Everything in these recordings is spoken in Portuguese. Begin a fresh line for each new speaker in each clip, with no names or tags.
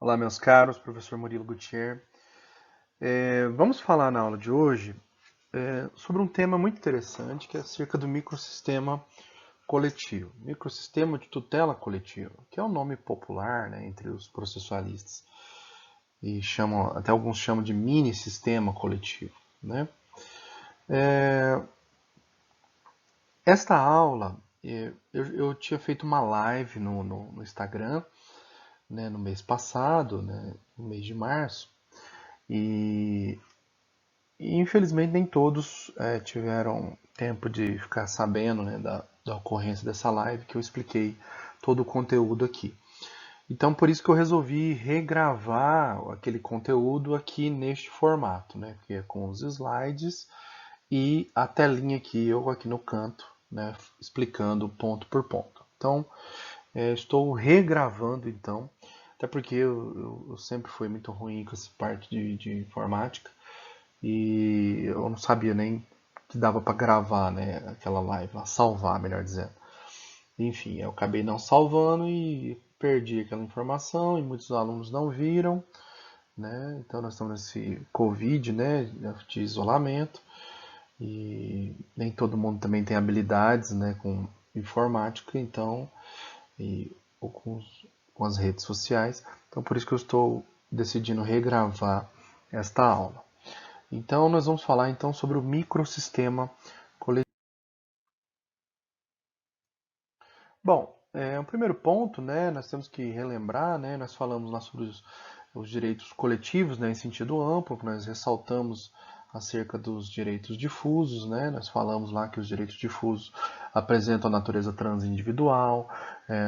Olá, meus caros, professor Murilo Gutierrez. Vamos falar na aula de hoje sobre um tema muito interessante que é acerca do microsistema coletivo. Microsistema de tutela coletiva, que é um nome popular, né, entre os processualistas. E até alguns chamam de mini sistema coletivo. Né? Esta aula, eu tinha feito uma live no Instagram, né, no mês passado, né, no mês de março, e infelizmente nem todos tiveram tempo de ficar sabendo, né, da ocorrência dessa live, que eu expliquei todo o conteúdo aqui. Então por isso que eu resolvi regravar aquele conteúdo aqui neste formato, né, que é com os slides e a telinha aqui, eu aqui no canto, né, explicando ponto por ponto. Então estou regravando então, até porque eu sempre fui muito ruim com essa parte de informática. E eu não sabia nem que dava para gravar, né, aquela live, salvar, melhor dizendo. Enfim, eu acabei não salvando e perdi aquela informação e muitos alunos não viram, né? Então nós estamos nesse Covid, né, de isolamento e nem todo mundo também tem habilidades, né, com informática, então ou com as redes sociais. Então por isso que eu estou decidindo regravar esta aula. Então, nós vamos falar então sobre o microsistema coletivo. Bom, o primeiro ponto, né, nós temos que relembrar, né, nós falamos lá sobre os direitos coletivos, né, em sentido amplo, nós ressaltamos acerca dos direitos difusos, né, nós falamos lá que os direitos difusos apresentam a natureza transindividual,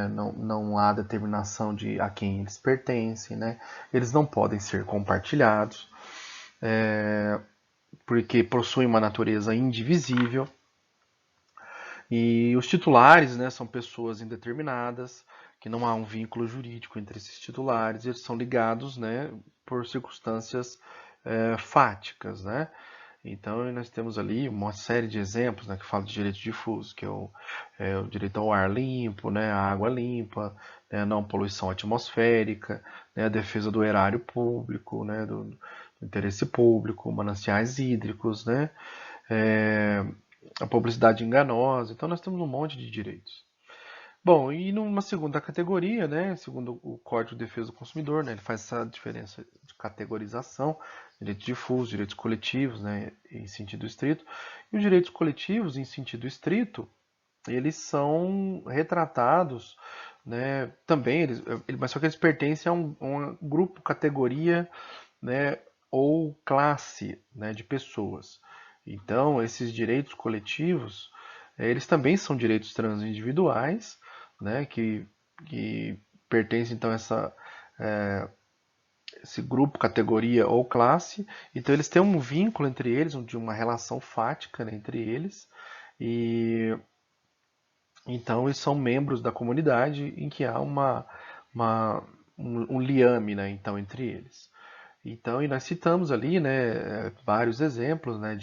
não há determinação de a quem eles pertencem, né, eles não podem ser compartilhados, porque possuem uma natureza indivisível. E os titulares, né, são pessoas indeterminadas, que não há um vínculo jurídico entre esses titulares, eles são ligados, né, por circunstâncias fáticas, né? Então nós temos ali uma série de exemplos, né, que falam de direito difuso, que é o direito ao ar limpo, né, à água limpa, né, a não poluição atmosférica, né, a defesa do erário público, né, do interesse público, mananciais hídricos, né, é, a publicidade enganosa. Então nós temos um monte de direitos. Bom, e numa segunda categoria, né, segundo o Código de Defesa do Consumidor, né, ele faz essa diferença de categorização, direitos difusos, direitos coletivos, né, em sentido estrito. E os direitos coletivos, em sentido estrito, eles são retratados, né, também, mas só que eles pertencem a um grupo, categoria, né, ou classe, né, de pessoas. Então, esses direitos coletivos, eles também são direitos transindividuais, né, que pertencem então a esse grupo, categoria ou classe. Então, eles têm um vínculo entre eles, de uma relação fática, né, entre eles, e então eles são membros da comunidade em que há uma, um liame, né, então, entre eles. Então, e nós citamos ali, né, vários exemplos, né,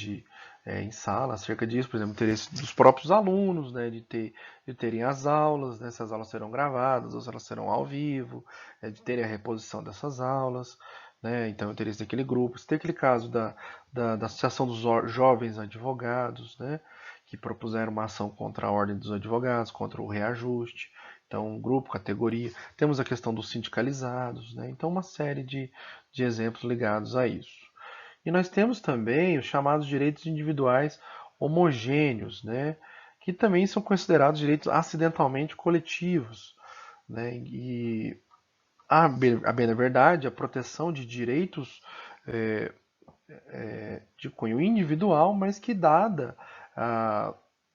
em sala acerca disso, por exemplo, interesse dos próprios alunos, né, de terem as aulas, né, se as aulas serão gravadas ou se elas serão ao vivo, de terem a reposição dessas aulas, né, então o interesse daquele grupo. Se tem aquele caso da Associação dos Jovens Advogados, né, que propuseram uma ação contra a Ordem dos Advogados, contra o reajuste, então grupo, categoria. Temos a questão dos sindicalizados, né, então uma série de exemplos ligados a isso. E nós temos também os chamados direitos individuais homogêneos, né, que também são considerados direitos acidentalmente coletivos. Né, e a bem da verdade, a proteção de direitos de cunho individual, mas que dada a,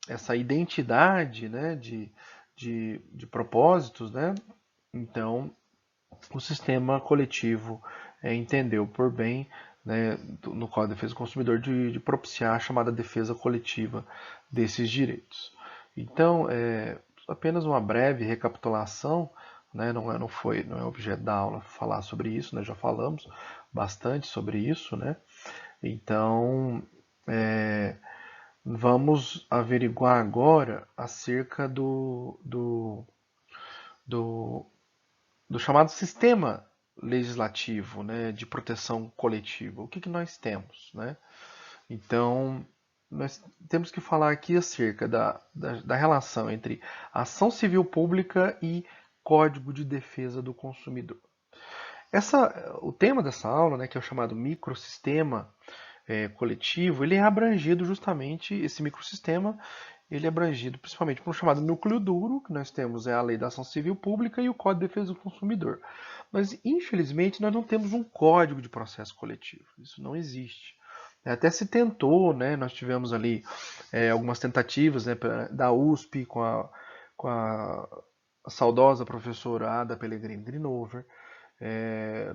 essa identidade, né, de propósitos, né, então o sistema coletivo entendeu por bem, né, no Código de Defesa do Consumidor, de propiciar a chamada defesa coletiva desses direitos. Então, apenas uma breve recapitulação, né, não é objeto da aula falar sobre isso, né, já falamos bastante sobre isso, né, então vamos averiguar agora acerca do chamado sistema legislativo, né, de proteção coletiva? O que que nós temos, né? Então, nós temos que falar aqui acerca da relação entre ação civil pública e Código de Defesa do Consumidor. O tema dessa aula, né, que é o chamado microsistema coletivo, ele é abrangido justamente, esse microsistema, ele é abrangido principalmente por um chamado núcleo duro, que nós temos a Lei da Ação Civil Pública e o Código de Defesa do Consumidor. Mas, infelizmente, nós não temos um código de processo coletivo. Isso não existe. Até se tentou, né? Nós tivemos ali algumas tentativas, né, da USP com a saudosa professora Ada Pellegrini Grinover,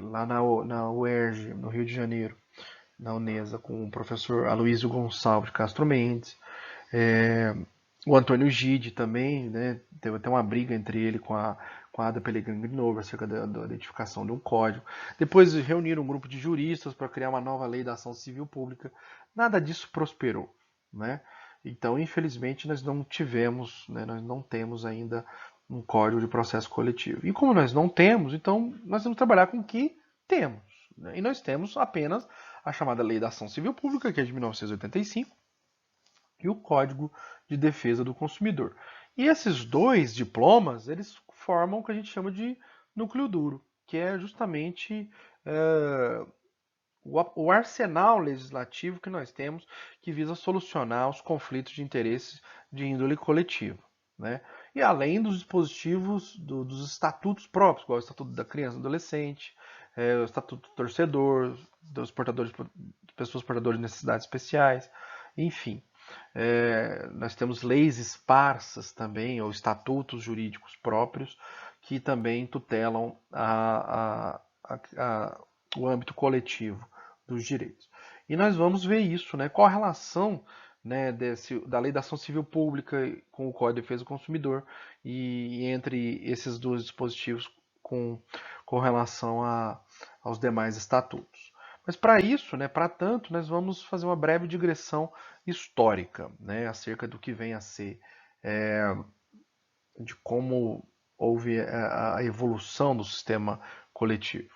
lá na UERJ, no Rio de Janeiro, na Unesa, com o professor Aloysio Gonçalves de Castro Mendes, o Antônio Gide também, né, teve até uma briga entre ele com a Ada Pellegrini Grinover acerca da identificação de um código. Depois reuniram um grupo de juristas para criar uma nova lei da ação civil pública. Nada disso prosperou, né? Então, infelizmente, nós não tivemos, né, nós não temos ainda um código de processo coletivo. E como nós não temos, então nós temos que trabalhar com o que temos, né? E nós temos apenas a chamada Lei da Ação Civil Pública, que é de 1985, e o Código de Defesa do Consumidor. E esses dois diplomas, eles formam o que a gente chama de núcleo duro, que é justamente o arsenal legislativo que nós temos que visa solucionar os conflitos de interesses de índole coletiva, né? E além dos dispositivos dos estatutos próprios, igual o Estatuto da Criança e Adolescente, o Estatuto do Torcedor, dos pessoas portadoras de necessidades especiais, enfim. Nós temos leis esparsas também, ou estatutos jurídicos próprios, que também tutelam o âmbito coletivo dos direitos. E nós vamos ver isso, né? Qual a relação, né, da Lei da Ação Civil Pública com o Código de Defesa do Consumidor e entre esses dois dispositivos com relação aos demais estatutos. Mas para isso, né, para tanto, nós vamos fazer uma breve digressão histórica, né, acerca do que vem a ser, de como houve a evolução do sistema coletivo.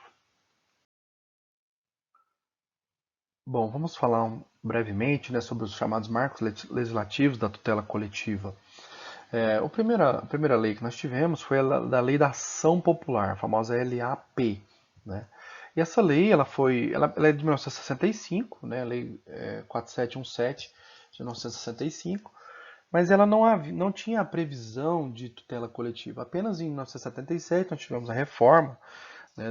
Bom, vamos falar brevemente, né, sobre os chamados marcos legislativos da tutela coletiva. A primeira lei que nós tivemos foi a da Lei da Ação Popular, a famosa LAP, né? E essa lei, ela é de 1965, né? A Lei 4717 de 1965, mas ela não tinha a previsão de tutela coletiva. Apenas em 1977 nós tivemos a reforma, né,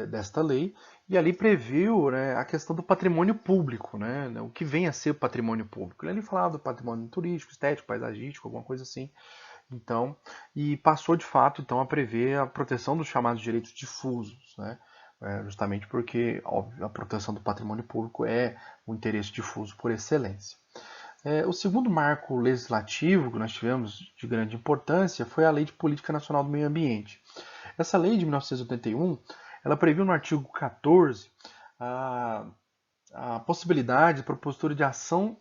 desta lei, e ali previu, né, a questão do patrimônio público, né, o que vem a ser o patrimônio público. Ele falava do patrimônio turístico, estético, paisagístico, alguma coisa assim. Então, e passou de fato então a prever a proteção dos chamados direitos difusos, né, justamente porque, óbvio, a proteção do patrimônio público é um interesse difuso por excelência. O segundo marco legislativo que nós tivemos de grande importância foi a Lei de Política Nacional do Meio Ambiente. Essa lei de 1981, ela previu no artigo 14 a possibilidade de propositura de ação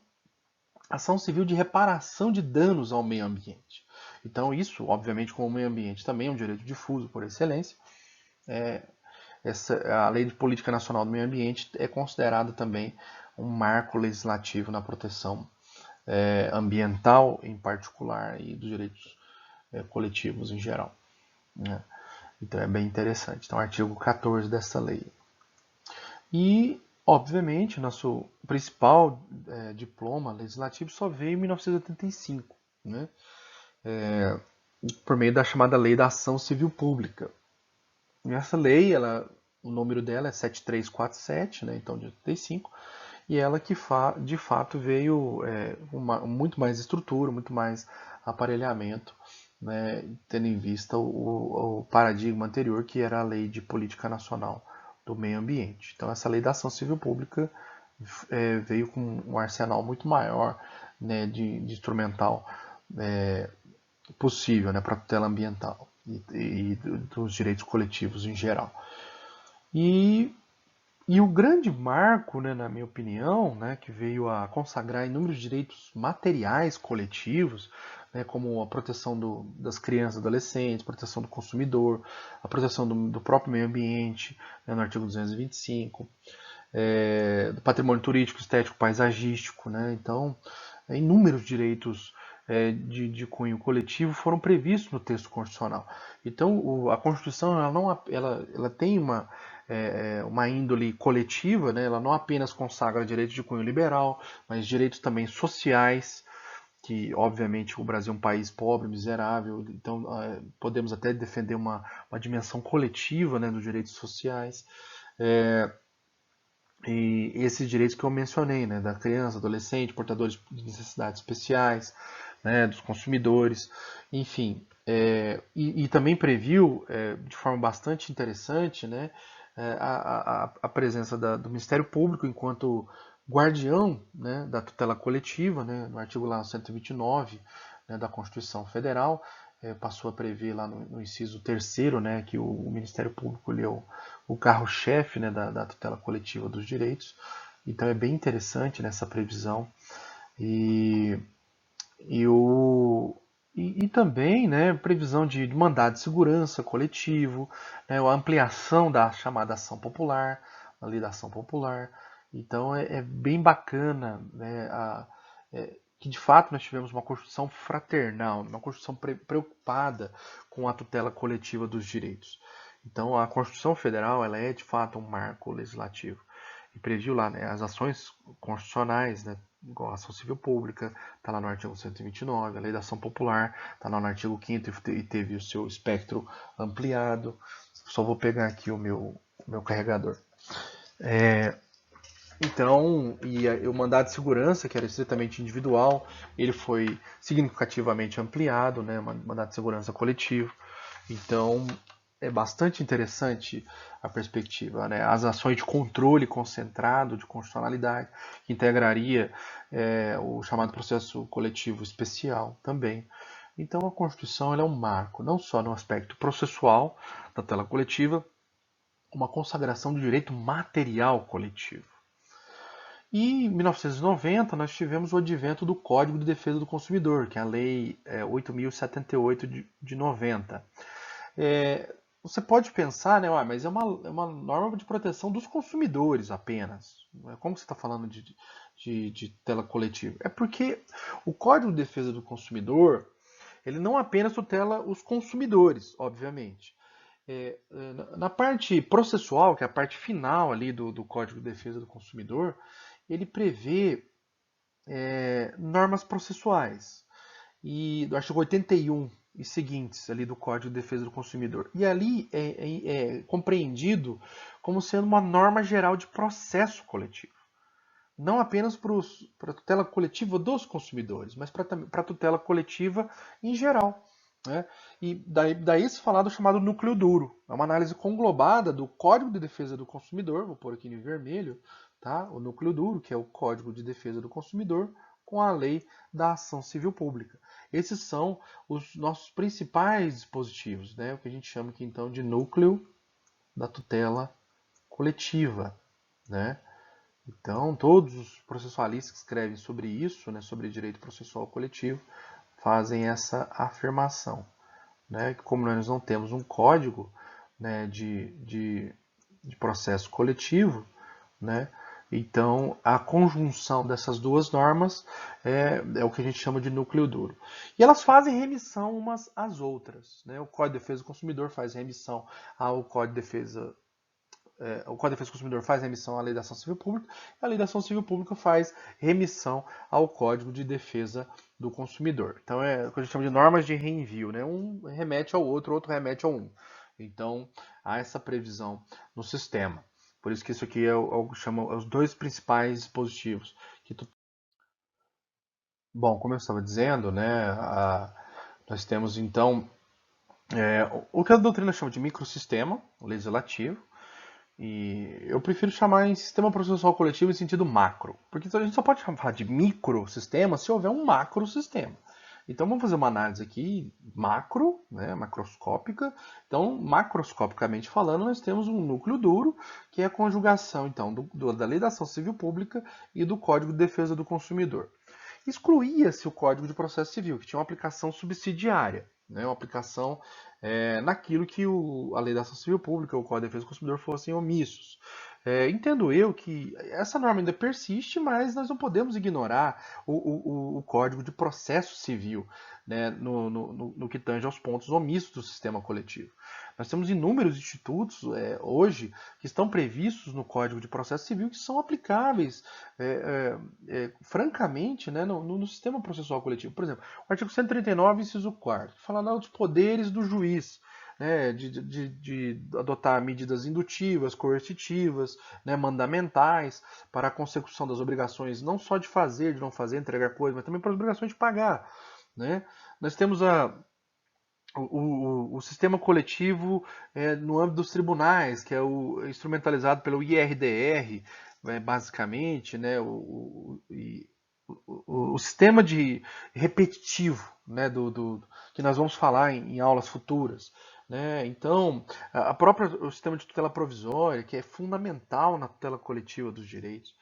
civil de reparação de danos ao meio ambiente. Então isso, obviamente, como o meio ambiente também é um direito difuso por excelência, a Lei de Política Nacional do Meio Ambiente é considerada também um marco legislativo na proteção ambiental em particular e dos direitos coletivos em geral, né? Então é bem interessante. Então, artigo 14 dessa lei. E, obviamente, nosso principal diploma legislativo só veio em 1985, né? Por meio da chamada Lei da Ação Civil Pública. E essa lei, o número dela é 7347, né? Então de 85, e ela que de fato veio muito mais estrutura, muito mais aparelhamento, né, tendo em vista o paradigma anterior, que era a Lei de Política Nacional do Meio Ambiente. Então essa Lei da Ação Civil Pública veio com um arsenal muito maior, né, de instrumental possível, né, para a tutela ambiental e dos direitos coletivos em geral. E o grande marco, né, na minha opinião, né, que veio a consagrar inúmeros direitos materiais coletivos, né, como a proteção das crianças e adolescentes, proteção do consumidor, a proteção do próprio meio ambiente, né, no artigo 225, do patrimônio turístico, estético, paisagístico. Né, então, inúmeros direitos de cunho coletivo foram previstos no texto constitucional. Então, a Constituição ela tem uma índole coletiva, né? Ela não apenas consagra direitos de cunho liberal, mas direitos também sociais, que obviamente o Brasil é um país pobre, miserável, então podemos até defender uma dimensão coletiva, né, dos direitos sociais. É, e esses direitos que eu mencionei, né, da criança, adolescente, portadores de necessidades especiais, né, dos consumidores, enfim. E também previu, de forma bastante interessante, né, a presença do Ministério Público enquanto guardião, né, da tutela coletiva, né, no artigo lá 129, né, da Constituição Federal, passou a prever lá no inciso 3º, né, que o Ministério Público ele é o carro-chefe, né, da tutela coletiva dos direitos. Então é bem interessante nessa previsão. E, e, o, e também, né, previsão de mandado de segurança coletivo, né, a ampliação da chamada ação popular, a lei da ação popular. Então é bem bacana, né, que de fato nós tivemos uma Constituição fraternal, uma Constituição preocupada com a tutela coletiva dos direitos. Então a Constituição Federal ela é de fato um marco legislativo e previu lá, né, as ações constitucionais, né, igual a ação civil pública, está lá no artigo 129, a lei da ação popular está lá no artigo 5º e teve o seu espectro ampliado. Só vou pegar aqui o meu carregador. Então, o mandado de segurança, que era estritamente individual, ele foi significativamente ampliado, né, mandado de segurança coletivo. Então, é bastante interessante a perspectiva, né? As ações de controle concentrado de constitucionalidade, que integraria o chamado processo coletivo especial também. Então, a Constituição ela é um marco, não só no aspecto processual da tutela coletiva, uma consagração do direito material coletivo. E em 1990 nós tivemos o advento do Código de Defesa do Consumidor, que é a Lei 8.078 de 90. Você pode pensar, né, mas é uma norma de proteção dos consumidores apenas. Como você está falando de tutela coletiva? É porque o Código de Defesa do Consumidor ele não apenas tutela os consumidores, obviamente. Na parte processual, que é a parte final ali do Código de Defesa do Consumidor, ele prevê normas processuais e do artigo 81 e seguintes ali do Código de Defesa do Consumidor. E ali é compreendido como sendo uma norma geral de processo coletivo. Não apenas para a tutela coletiva dos consumidores, mas para a tutela coletiva em geral. Né? E daí se falar do chamado núcleo duro. É uma análise conglobada do Código de Defesa do Consumidor, vou pôr aqui em vermelho, tá? O núcleo duro, que é o Código de Defesa do Consumidor, com a Lei da Ação Civil Pública. Esses são os nossos principais dispositivos, né? O que a gente chama aqui então de núcleo da tutela coletiva, né? Então, todos os processualistas que escrevem sobre isso, né, sobre direito processual coletivo, fazem essa afirmação, né, que como nós não temos um código, né, de processo coletivo, né, então a conjunção dessas duas normas é o que a gente chama de núcleo duro. E elas fazem remissão umas às outras. Né, o Código de Defesa do Consumidor faz remissão ao Código de Defesa o Código de Defesa do Consumidor faz remissão à Lei da Ação Civil Pública e a Lei da Ação Civil Pública faz remissão ao Código de Defesa do Consumidor. Então é o que a gente chama de normas de reenvio, né? Um remete ao outro, outro remete ao um. Então há essa previsão no sistema. Por isso que isso aqui é o que chama os dois principais dispositivos. Bom, como eu estava dizendo, né, nós temos então o que a doutrina chama de microsistema legislativo. E eu prefiro chamar em sistema processual coletivo em sentido macro, porque a gente só pode falar de microsistema se houver um macrosistema. Então vamos fazer uma análise aqui macro, né, macroscópica. Então, macroscopicamente falando, nós temos um núcleo duro, que é a conjugação então da Lei da Ação Civil Pública e do Código de Defesa do Consumidor. excluía-se o Código de Processo Civil, que tinha uma aplicação subsidiária, né, uma aplicação naquilo que a Lei da Ação Civil Pública, o Código de Defesa do Consumidor fossem omissos. Entendo eu que essa norma ainda persiste, mas nós não podemos ignorar o Código de Processo Civil, né, no que tange aos pontos omissos do sistema coletivo. Nós temos inúmeros institutos hoje que estão previstos no Código de Processo Civil que são aplicáveis, francamente, né, no sistema processual coletivo. Por exemplo, o artigo 139, inciso 4º, fala lá dos poderes do juiz, né, de adotar medidas indutivas, coercitivas, né, mandamentais para a consecução das obrigações, não só de fazer, de não fazer, entregar coisas, mas também para as obrigações de pagar. Né? Nós temos o sistema coletivo no âmbito dos tribunais, que é instrumentalizado pelo IRDR, basicamente, né, o sistema de repetitivo, né, que nós vamos falar em aulas futuras. Né? Então, o sistema de tutela provisória, que é fundamental na tutela coletiva dos direitos.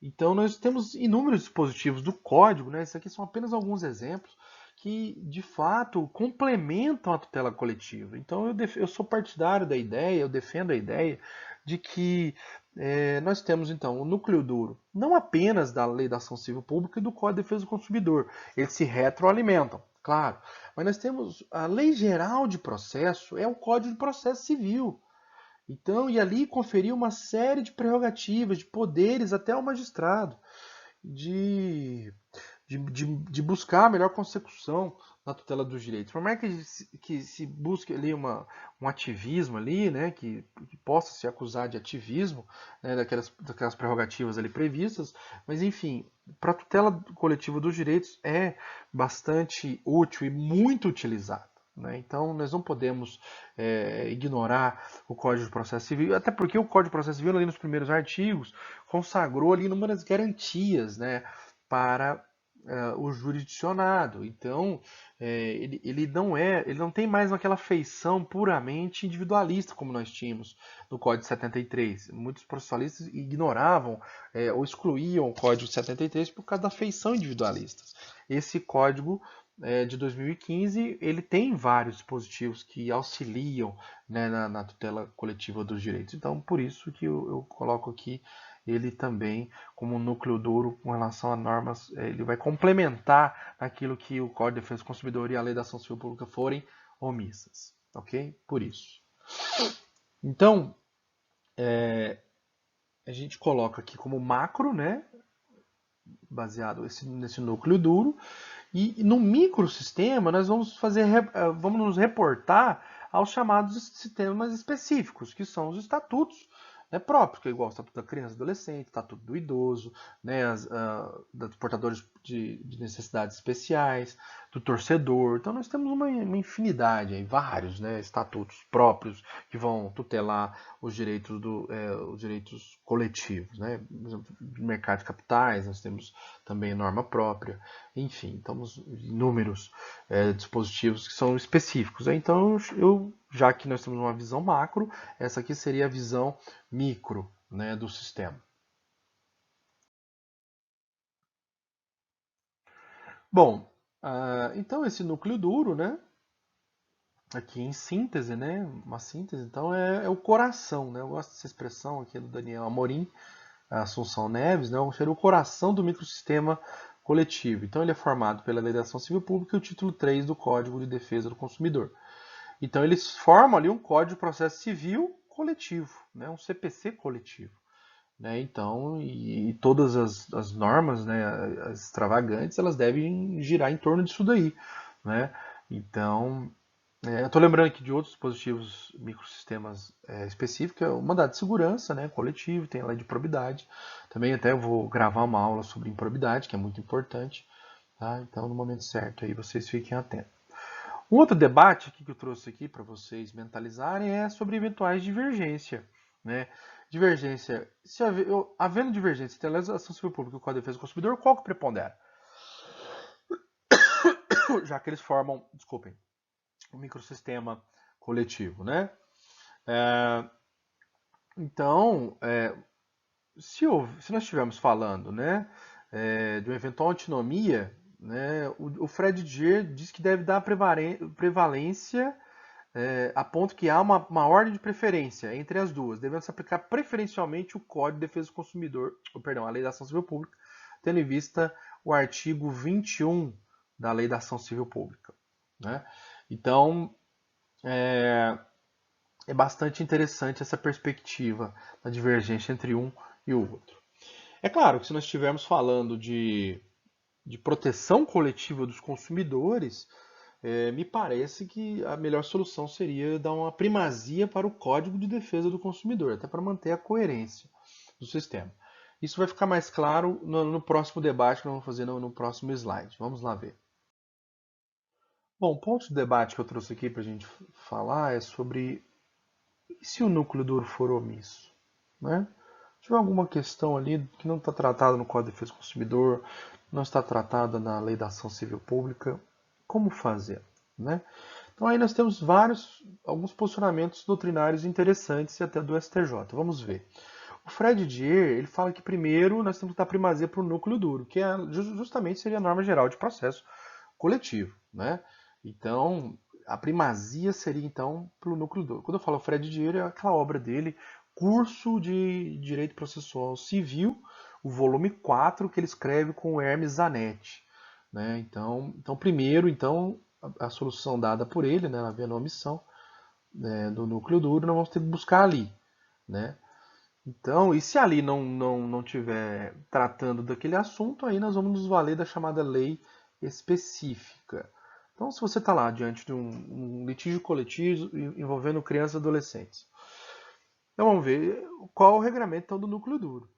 Então, nós temos inúmeros dispositivos do código, né? Esses aqui são apenas alguns exemplos que, de fato, complementam a tutela coletiva. Então, eu sou partidário da ideia, eu defendo a ideia de que nós temos, então, o núcleo duro, não apenas da Lei da Ação Civil Pública e do Código de Defesa do Consumidor. Eles se retroalimentam, claro. Mas nós temos a Lei Geral de Processo, é o Código de Processo Civil. Então, e ali conferir uma série de prerrogativas, de poderes até ao magistrado, de buscar a melhor consecução na tutela dos direitos. Por mais que se busque ali um ativismo ali, né, que possa se acusar de ativismo, né, daquelas prerrogativas ali previstas, mas enfim, para a tutela coletiva dos direitos é bastante útil e muito utilizado. Então, nós não podemos ignorar o Código de Processo Civil, até porque o Código de Processo Civil, ali nos primeiros artigos, consagrou ali inúmeras garantias, né, para o jurisdicionado. Então, ele não tem mais aquela feição puramente individualista como nós tínhamos no Código de 73. Muitos processualistas ignoravam ou excluíam o Código de 73 por causa da feição individualista. Esse código de 2015, ele tem vários dispositivos que auxiliam, né, na tutela coletiva dos direitos. Então, por isso que eu coloco aqui ele também como um núcleo duro com relação a normas, ele vai complementar aquilo que o Código de Defesa do Consumidor e a Lei da Ação Civil Pública forem omissas. Ok? Por isso. Então, a gente coloca aqui como macro, né, baseado nesse núcleo duro, e no microsistema nós vamos nos reportar aos chamados sistemas específicos, que são os estatutos, né, próprios, que é igual o Estatuto da Criança e Adolescente, Estatuto do Idoso, né, dos portadores de necessidades especiais, do torcedor. Então nós temos uma infinidade, aí, vários, né, estatutos próprios que vão tutelar os direitos coletivos. Né? Do mercado de capitais, nós temos também norma própria. Enfim, temos inúmeros dispositivos que são específicos. Então, já que nós temos uma visão macro, essa aqui seria a visão micro, né, do sistema. Bom, então esse núcleo duro, né, aqui em síntese, né, uma síntese, então é o coração, né, eu gosto dessa expressão aqui do Daniel Amorim, Assunção Neves, né, seria o coração do microsistema coletivo. Então ele é formado pela Lei da Ação Civil Pública e o título 3 do Código de Defesa do Consumidor. Então eles formam ali um Código de Processo Civil coletivo, né, um CPC coletivo. Né? Então, e todas as normas, né, as extravagantes, elas devem girar em torno disso daí. Né? Então, eu estou lembrando aqui de outros dispositivos microsistemas específicos, é o mandado de segurança, né, coletivo, tem a lei de probidade. Também até eu vou gravar uma aula sobre improbidade, que é muito importante. Tá? Então, no momento certo, aí vocês fiquem atentos. Um outro debate aqui que eu trouxe aqui para vocês mentalizarem é sobre eventuais divergência. Né? Divergência, havendo divergência entre a legislação civil pública e o Código de Defesa do Consumidor, qual que prepondera? Já que eles formam, desculpem, um microsistema coletivo, né? Então, se nós estivermos falando, né, de uma eventual antinomia, né, o Fred Geer diz que deve dar prevalência a ponto que há uma ordem de preferência entre as duas, devendo se aplicar preferencialmente o Código de Defesa do Consumidor, perdão, a Lei da Ação Civil Pública, tendo em vista o artigo 21 da Lei da Ação Civil Pública. Né? Então, é bastante interessante essa perspectiva da divergência entre um e o outro. É claro que se nós estivermos falando de proteção coletiva dos consumidores, me parece que a melhor solução seria dar uma primazia para o Código de Defesa do Consumidor, até para manter a coerência do sistema. Isso vai ficar mais claro no próximo debate que nós vamos fazer no próximo slide. Vamos lá ver. Bom, o ponto de debate que eu trouxe aqui para a gente falar é sobre e se o núcleo duro for omisso, né? Se tiver alguma questão ali que não está tratada no Código de Defesa do Consumidor, não está tratada na Lei da Ação Civil Pública, como fazer, né? Então aí nós temos alguns posicionamentos doutrinários interessantes e até do STJ. Vamos ver. O Fred Geer, ele fala que primeiro nós temos que dar primazia para o núcleo duro, que justamente seria a norma geral de processo coletivo, né? Então, a primazia seria então para o núcleo duro. Quando eu falo Fred Geer, é aquela obra dele, Curso de Direito Processual Civil, o volume 4, que ele escreve com o Hermes Zanetti. Né? Então, primeiro, a solução dada por ele, né, havendo omissão do núcleo duro, nós vamos ter que buscar ali. Né? Então, e se ali não tiver tratando daquele assunto, aí nós vamos nos valer da chamada lei específica. Então, se você está lá diante de um litígio coletivo envolvendo crianças e adolescentes, então vamos ver qual o regramento então, do núcleo duro.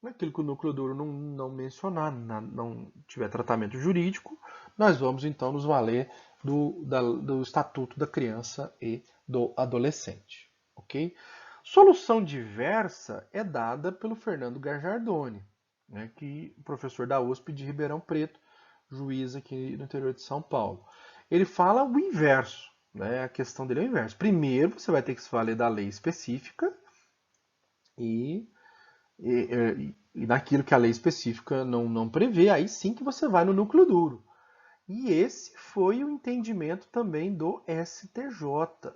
Naquilo que o núcleo duro não mencionar, não tiver tratamento jurídico, nós vamos então nos valer do Estatuto da Criança e do Adolescente. Ok? Solução diversa é dada pelo Fernando Gajardoni, né, que professor da USP de Ribeirão Preto, juiz aqui no interior de São Paulo. Ele fala o inverso, né, a questão dele é o inverso. Primeiro, você vai ter que se valer da lei específica e naquilo que a lei específica não prevê, aí sim que você vai no núcleo duro. E esse foi o entendimento também do STJ.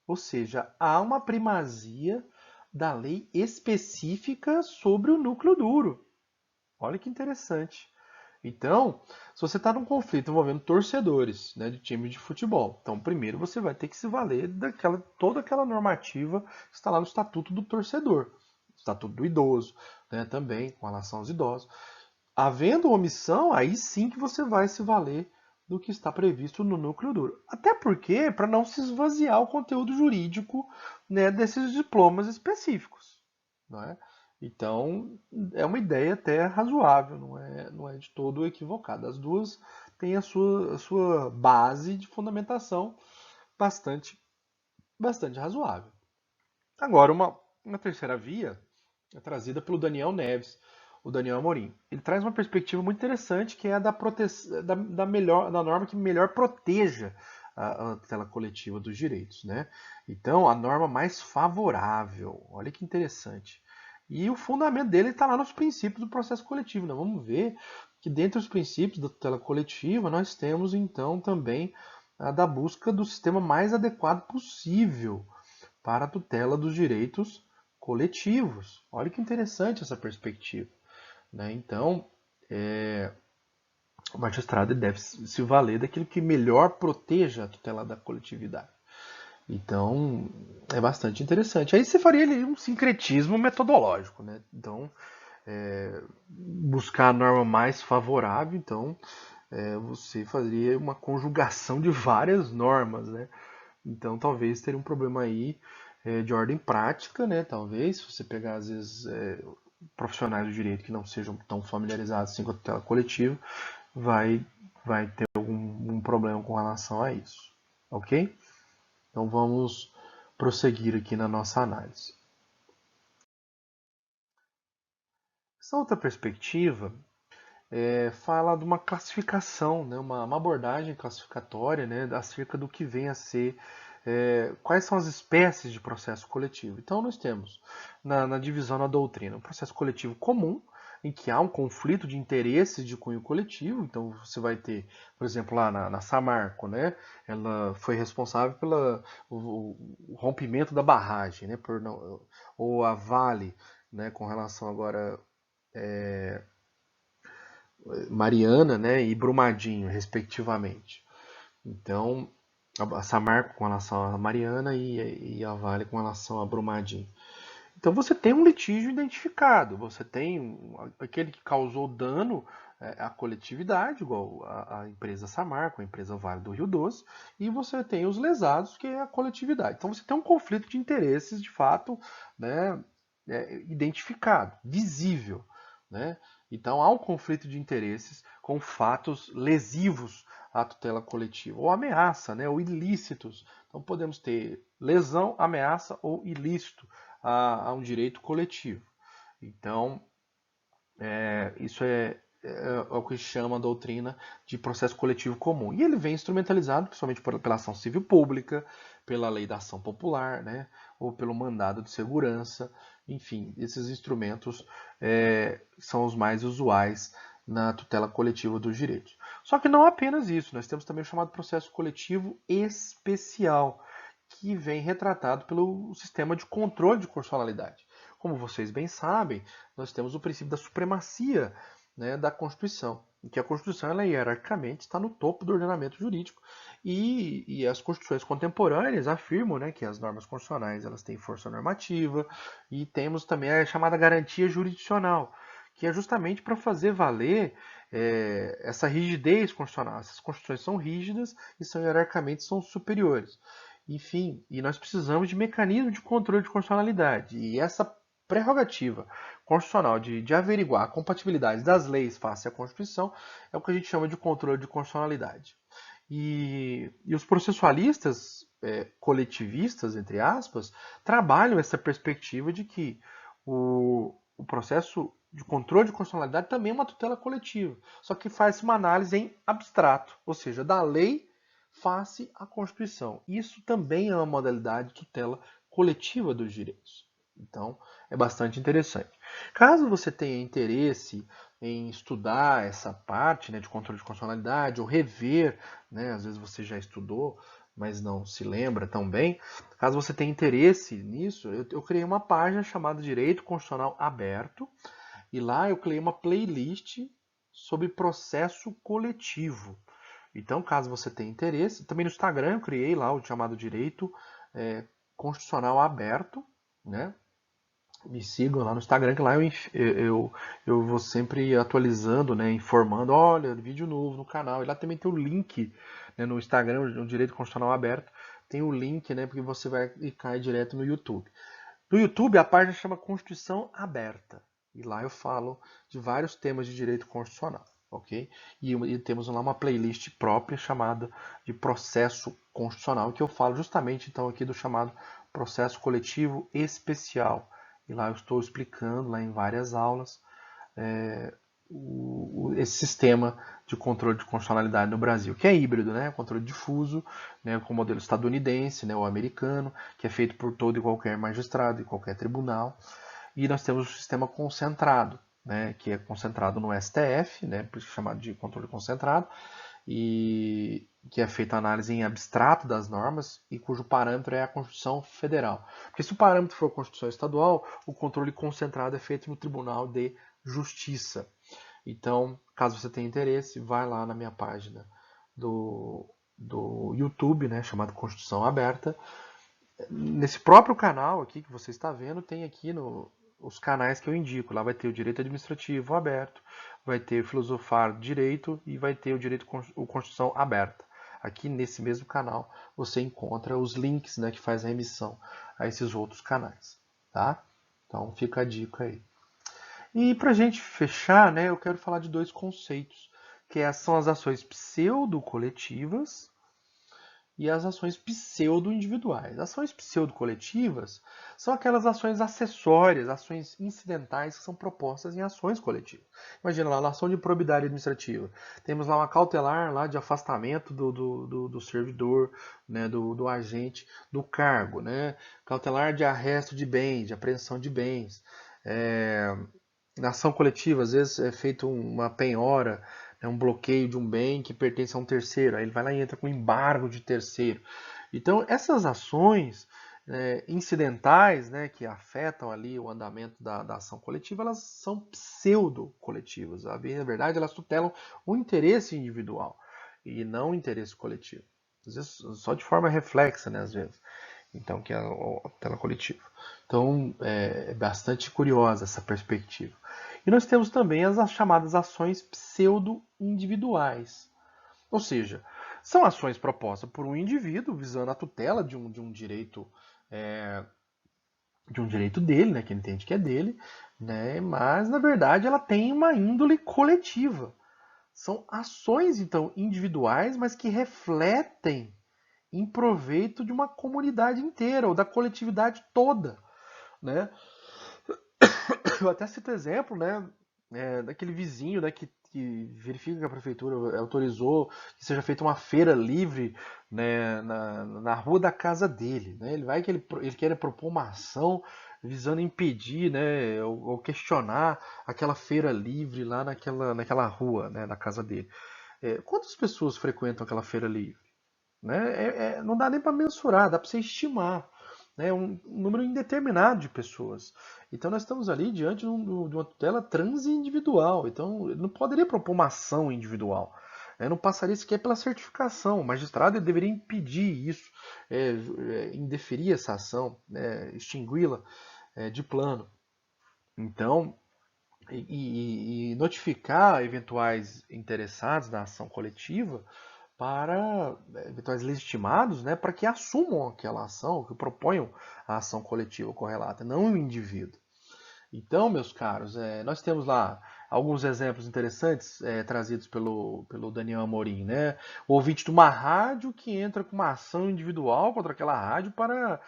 Ou seja, há uma primazia da lei específica sobre o núcleo duro. Olha que interessante. Então, se você está num conflito envolvendo torcedores, né, de times de futebol, então primeiro você vai ter que se valer toda aquela normativa que está lá no Estatuto do Torcedor, Estatuto do Idoso, né, também com relação aos idosos. Havendo omissão, aí sim que você vai se valer do que está previsto no núcleo duro. Até porque, para não se esvaziar o conteúdo jurídico, né, desses diplomas específicos. Não é? Então, é uma ideia até razoável, não é de todo equivocada. As duas têm a sua base de fundamentação bastante, bastante razoável. Agora, uma terceira via é trazida pelo Daniel Neves, o Daniel Amorim. Ele traz uma perspectiva muito interessante que é a da norma que melhor proteja a tutela coletiva dos direitos. Né? Então, a norma mais favorável. Olha que interessante. E o fundamento dele está lá nos princípios do processo coletivo. Nós vamos ver que dentre os princípios da tutela coletiva nós temos então também a da busca do sistema mais adequado possível para a tutela dos direitos coletivos. Olha que interessante essa perspectiva. Né? Então, o magistrado deve se valer daquilo que melhor proteja a tutela da coletividade. Então, é bastante interessante. Aí você faria ali um sincretismo metodológico. Né? Então, buscar a norma mais favorável, então você faria uma conjugação de várias normas. Né? Então, talvez teria um problema aí de ordem prática, né? Talvez, se você pegar, às vezes, profissionais do direito que não sejam tão familiarizados assim com a tutela coletiva, vai ter algum problema com relação a isso. Ok? Então, vamos prosseguir aqui na nossa análise. Essa outra perspectiva fala de uma classificação, né? uma abordagem classificatória, né? Acerca do que vem a ser quais são as espécies de processo coletivo. Então, nós temos na divisão na doutrina um processo coletivo comum, em que há um conflito de interesses de cunho coletivo. Então você vai ter, por exemplo, lá na Samarco, né? Ela foi responsável pelo o rompimento da barragem, né? Ou a Vale, né? Com relação agora Mariana, né? E Brumadinho, respectivamente. Então a Samarco com relação a Mariana e a Vale com relação a Brumadinho. Então você tem um litígio identificado, você tem aquele que causou dano à coletividade, igual a empresa Samarco, a empresa Vale do Rio Doce, e você tem os lesados, que é a coletividade. Então você tem um conflito de interesses, de fato, né, identificado, visível. Né? Então há um conflito de interesses com fatos lesivos à tutela coletiva, ou ameaça, né, ou ilícitos. Então podemos ter lesão, ameaça ou ilícito a um direito coletivo. Então, isso é o que chama a doutrina de processo coletivo comum. E ele vem instrumentalizado principalmente pela ação civil pública, pela lei da ação popular, né, ou pelo mandado de segurança. Enfim, esses instrumentos são os mais usuais na tutela coletiva dos direitos. Só que não apenas isso, nós temos também o chamado processo coletivo especial, que vem retratado pelo sistema de controle de constitucionalidade. Como vocês bem sabem, nós temos o princípio da supremacia, né, da Constituição, em que a Constituição ela, hierarquicamente está no topo do ordenamento jurídico e as constituições contemporâneas afirmam, né, que as normas constitucionais elas têm força normativa e temos também a chamada garantia jurisdicional, que é justamente para fazer valer essa rigidez constitucional. Essas constituições são rígidas e são hierarquicamente são superiores. Enfim, e nós precisamos de mecanismo de controle de constitucionalidade. E essa prerrogativa constitucional de averiguar a compatibilidade das leis face à Constituição é o que a gente chama de controle de constitucionalidade. E os processualistas coletivistas, entre aspas, trabalham essa perspectiva de que o processo de controle de constitucionalidade também é uma tutela coletiva, só que faz uma análise em abstrato, ou seja, da lei face à Constituição. Isso também é uma modalidade de tutela coletiva dos direitos. Então, é bastante interessante. Caso você tenha interesse em estudar essa parte, né, de controle de constitucionalidade ou rever, né, às vezes você já estudou, mas não se lembra tão bem. Caso você tenha interesse nisso, eu criei uma página chamada Direito Constitucional Aberto e lá eu criei uma playlist sobre processo coletivo. Então, caso você tenha interesse, também no Instagram eu criei lá o chamado Direito Constitucional Aberto, né? Me sigam lá no Instagram, que lá eu vou sempre atualizando, né, informando, olha, vídeo novo no canal. E lá também tem o link, né, no Instagram, no Direito Constitucional Aberto, tem o link, né, porque você vai e cai direto no YouTube. No YouTube a página chama Constituição Aberta. E lá eu falo de vários temas de direito constitucional, ok? E temos lá uma playlist própria chamada de processo constitucional, que eu falo justamente então aqui do chamado processo coletivo especial. E lá eu estou explicando lá em várias aulas esse sistema de controle de constitucionalidade no Brasil, que é híbrido, né? Controle difuso, né? Com o modelo estadunidense, né? Ou americano, que é feito por todo e qualquer magistrado e qualquer tribunal. E nós temos o sistema concentrado, né? Que é concentrado no STF, né? Por isso chamado de controle concentrado, e que é feita a análise em abstrato das normas e cujo parâmetro é a Constituição Federal. Porque se o parâmetro for a Constituição Estadual, o controle concentrado é feito no Tribunal de Justiça. Então, caso você tenha interesse, vai lá na minha página do YouTube, né, chamado Constituição Aberta. Nesse próprio canal aqui que você está vendo, tem aqui os canais que eu indico. Lá vai ter o Direito Administrativo Aberto, vai ter o Filosofar Direito e vai ter o Constituição Aberta. Aqui nesse mesmo canal você encontra os links, né, que faz a remissão a esses outros canais. Tá? Então fica a dica aí. E para a gente fechar, né, eu quero falar de dois conceitos, que são as ações pseudo-coletivas e as ações pseudo-individuais. Ações pseudo-coletivas são aquelas ações acessórias, ações incidentais que são propostas em ações coletivas. Imagina lá, na ação de probidade administrativa. Temos lá uma cautelar lá de afastamento do servidor, né, do agente do cargo. Né? Cautelar de arresto de bens, de apreensão de bens. Na ação coletiva, às vezes é feito uma penhora, né, um bloqueio de um bem que pertence a um terceiro, aí ele vai lá e entra com embargo de terceiro. Então, essas ações incidentais, né, que afetam ali o andamento da ação coletiva, elas são pseudo-coletivas. Na verdade, elas tutelam o interesse individual e não o interesse coletivo. Às vezes, só de forma reflexa, né, às vezes. Então, que é a tutela coletiva. Então, é bastante curiosa essa perspectiva. E nós temos também as chamadas ações pseudo-individuais. Ou seja, são ações propostas por um indivíduo visando a tutela de um direito dele, né, que ele entende que é dele, né, mas na verdade ela tem uma índole coletiva. São ações então individuais, mas que refletem em proveito de uma comunidade inteira ou da coletividade toda, né? Eu até cito exemplo, né, daquele vizinho, né, que verifica que a prefeitura autorizou que seja feita uma feira livre, né, na rua da casa dele, né? Ele quer propor uma ação visando impedir, né, ou questionar aquela feira livre lá naquela rua, né, da casa dele. Quantas pessoas frequentam aquela feira livre? Né? Não dá nem para mensurar, dá para você estimar, né? Um número indeterminado de pessoas. Então nós estamos ali diante de uma tutela transindividual. Então ele não poderia propor uma ação individual. Né? Não passaria sequer pela certificação. O magistrado ele deveria impedir isso, indeferir essa ação, extingui-la de plano. Então, e notificar eventuais interessados na ação coletiva para eventuais legitimados, né, para que assumam aquela ação, que proponham a ação coletiva correlata, não o indivíduo. Então, meus caros, nós temos lá alguns exemplos interessantes trazidos pelo Daniel Amorim, né? O ouvinte de uma rádio que entra com uma ação individual contra aquela rádio para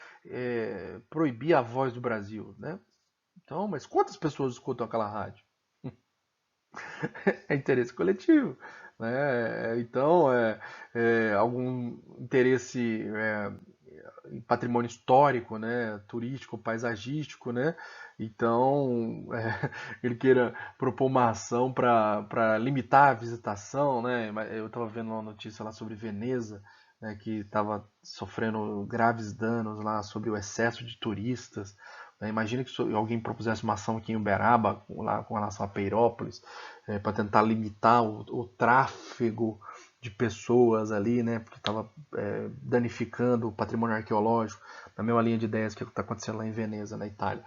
proibir a voz do Brasil, né? Então, mas quantas pessoas escutam aquela rádio? É interesse coletivo, né? Então, algum interesse em patrimônio histórico, né? Turístico, paisagístico, né? Então, ele queira propor uma ação para limitar a visitação, né? Eu estava vendo uma notícia lá sobre Veneza, né, que estava sofrendo graves danos lá sobre o excesso de turistas. Né? Imagina que alguém propusesse uma ação aqui em Uberaba, lá com relação a Peirópolis, para tentar limitar o tráfego de pessoas ali, né, porque estava danificando o patrimônio arqueológico, na mesma linha de ideias que está acontecendo lá em Veneza, na Itália.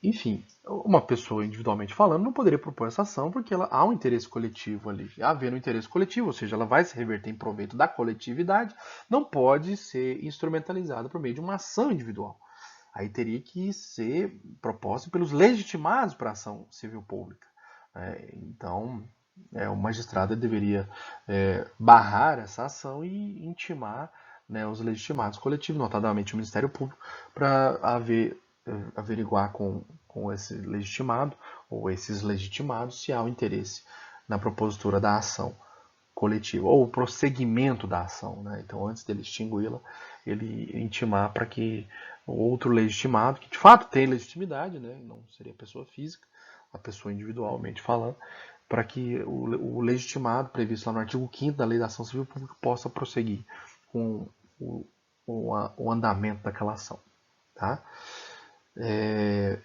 Enfim, uma pessoa individualmente falando não poderia propor essa ação porque há um interesse coletivo ali. Havendo um interesse coletivo, ou seja, ela vai se reverter em proveito da coletividade, não pode ser instrumentalizada por meio de uma ação individual. Aí teria que ser proposta pelos legitimados para a ação civil pública. Então, o magistrado deveria barrar essa ação e intimar, né, os legitimados coletivos, notadamente o Ministério Público, para averiguar com esse legitimado ou esses legitimados se há o interesse na propositura da ação coletiva ou o prosseguimento da ação. Né? Então, antes dele extingui-la, ele intimar para que o outro legitimado, que de fato tem legitimidade, né? Não seria pessoa física, a pessoa individualmente falando, para que o legitimado previsto lá no artigo 5º da Lei da Ação Civil Pública possa prosseguir com o andamento daquela ação. Tá?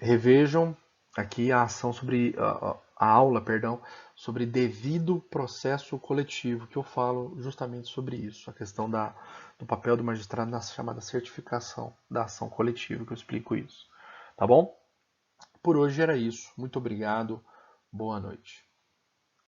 Revejam aqui a ação sobre a aula, perdão, sobre devido processo coletivo, que eu falo justamente sobre isso, a questão do papel do magistrado na chamada certificação da ação coletiva, que eu explico isso. Tá bom? Por hoje era isso. Muito obrigado. Boa noite.